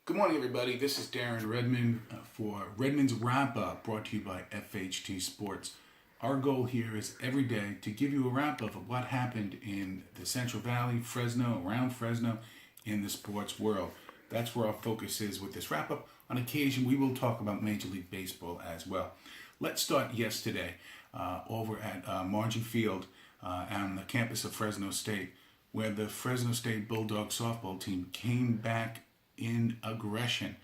Good morning, everybody. This is Darren Redmond for Redmonds Wrap Up, brought to you by FHT Sports. Our goal here is every day to give you a wrap up of what happened in the Central Valley, Fresno, around Fresno, in the sports world. That's where our focus is with this wrap up. On occasion, we will talk about Major League Baseball as well. Let's start yesterday over at Margie Field on the campus of Fresno State, where the Fresno State Bulldog softball team came back in aggression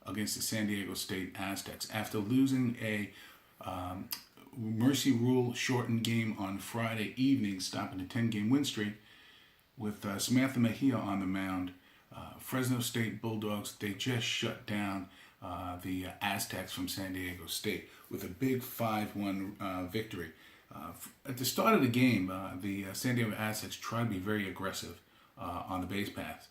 against the San Diego State Aztecs after losing a mercy rule shortened game on Friday evening, stopping a 10-game win streak with Samantha Mejia on the mound. Fresno State Bulldogs, they just shut down the Aztecs from San Diego State with a big 5-1 victory. At the start of the game, the San Diego Aztecs tried to be very aggressive on the base paths.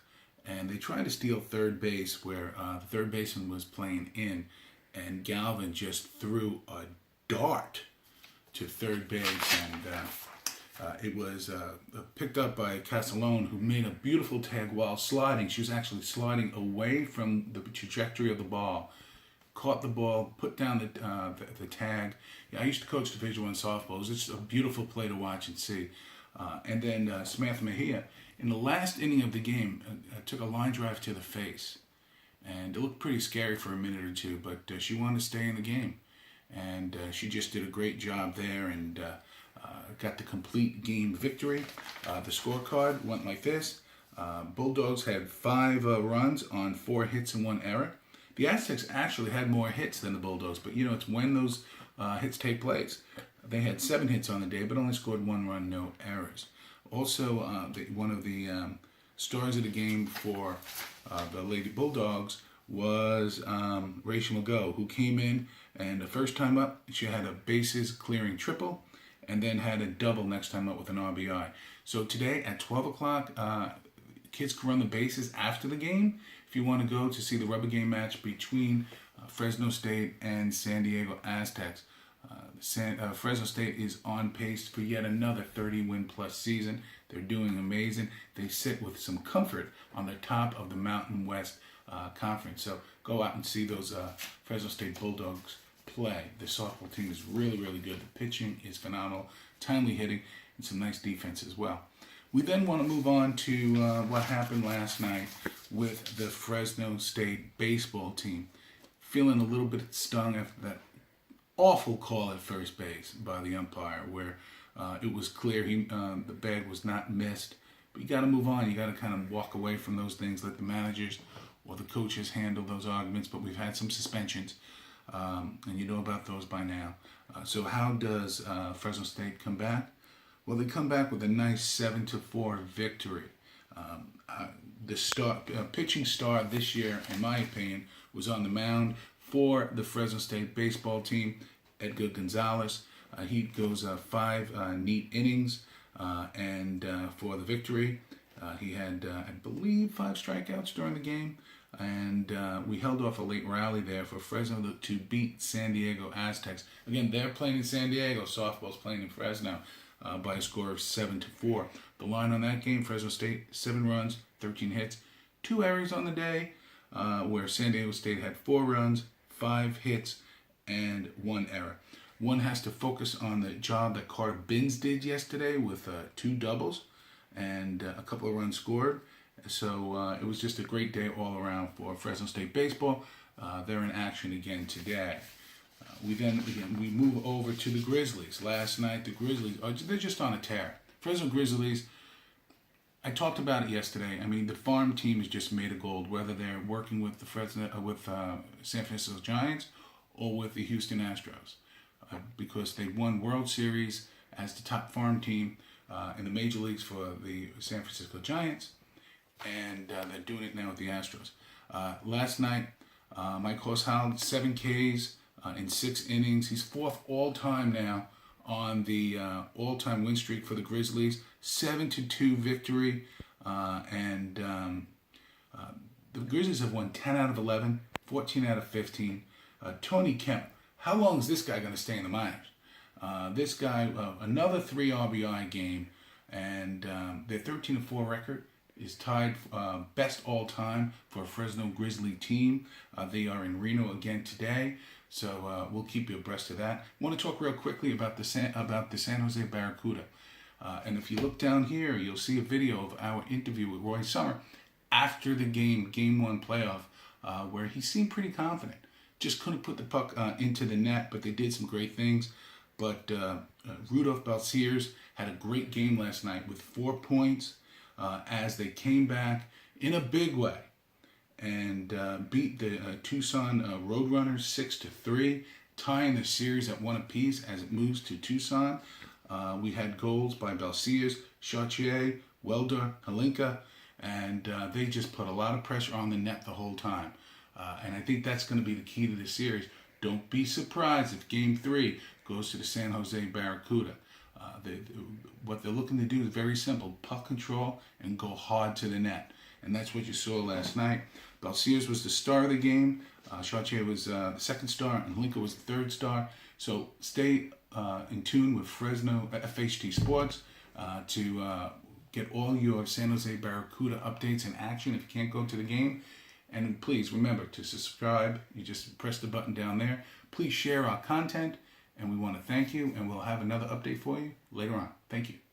And they tried to steal third base where the third baseman was playing in, and Galvin just threw a dart to third base, and it was picked up by Castellone, who made a beautiful tag while sliding. She was actually sliding away from the trajectory of the ball, caught the ball, put down the tag. Yeah, I used to coach Division I softball. It was just a beautiful play to watch and see. And then Samantha Mejia, in the last inning of the game, took a line drive to the face. And it looked pretty scary for a minute or two, but she wanted to stay in the game. And she just did a great job there and got the complete game victory. The scorecard went like this. Bulldogs had 5 runs on 4 hits and 1 error. The Aztecs actually had more hits than the Bulldogs, but it's when those hits take place. They had 7 hits on the day, but only scored 1 run, no errors. Also, one of the stars of the game for the Lady Bulldogs was Rachel McGough, who came in, and the first time up, she had a bases clearing triple, and then had a double next time up with an RBI. So today at 12 o'clock, kids can run the bases after the game if you want to go to see the rubber game match between Fresno State and San Diego Aztecs. Fresno State is on pace for yet another 30-win-plus season. They're doing amazing. They sit with some comfort on the top of the Mountain West Conference. So go out and see those Fresno State Bulldogs play. The softball team is really, really good. The pitching is phenomenal, timely hitting, and some nice defense as well. We then want to move on to what happened last night with the Fresno State baseball team. Feeling a little bit stung after that awful call at first base by the umpire, where it was clear the bag was not missed. But you got to move on. You got to kind of walk away from those things. Let the managers or the coaches handle those arguments. But we've had some suspensions, and you know about those by now. So how does Fresno State come back? Well, they come back with a nice 7-4 victory. The pitching star this year, in my opinion, was on the mound for the Fresno State baseball team, Edgar Gonzalez. He goes 5 neat innings, and for the victory, he had, I believe, 5 strikeouts during the game, and we held off a late rally there for Fresno to beat San Diego Aztecs. Again, they're playing in San Diego, softball's playing in Fresno, by a score of 7-4. The line on that game, Fresno State, 7 runs, 13 hits, 2 errors on the day, where San Diego State had 4 runs, 5 hits, and 1 error. One has to focus on the job that Carter Binns did yesterday with 2 doubles and a couple of runs scored. So it was just a great day all around for Fresno State baseball. They're in action again today. We move over to the Grizzlies. Last night, the Grizzlies, they're just on a tear. Fresno Grizzlies, I talked about it yesterday. I mean, the farm team is just made of gold, whether they're working with San Francisco Giants or with the Houston Astros, because they won World Series as the top farm team in the major leagues for the San Francisco Giants, and they're doing it now with the Astros. Last night, Mike Horshold, 7 Ks in 6 innings. He's 4th all-time now on the all-time win streak for the Grizzlies. 7-2 victory, and the Grizzlies have won 10 out of 11, 14 out of 15. Tony Kemp, how long is this guy going to stay in the minors? This guy, another 3 RBI game, and their 13-4 record. is tied best all time for a Fresno Grizzly team. They are in Reno again today, so we'll keep you abreast of that. I want to talk real quickly about the San Jose Barracuda. And if you look down here, you'll see a video of our interview with Roy Summer after the Game 1 playoff, where he seemed pretty confident. Just couldn't put the puck into the net, but they did some great things. But Rudolph Balsiers had a great game last night with 4 points as they came back in a big way and beat the Tucson Roadrunners 6-3, tying the series at 1 apiece as it moves to Tucson. We had goals by Balsiers, Chartier, Welder, Halinka, and they just put a lot of pressure on the net the whole time. And I think that's going to be the key to the series. Don't be surprised if Game 3 goes to the San Jose Barracuda. What they're looking to do is very simple: puck control and go hard to the net. And that's what you saw last night. Balsiers was the star of the game. Chartier was the second star, and Halinka was the third star. So stay in tune with Fresno FHT Sports to get all your San Jose Barracuda updates and action if you can't go to the game. And please remember to subscribe. You just press the button down there. Please share our content, and we want to thank you, and we'll have another update for you later on. Thank you.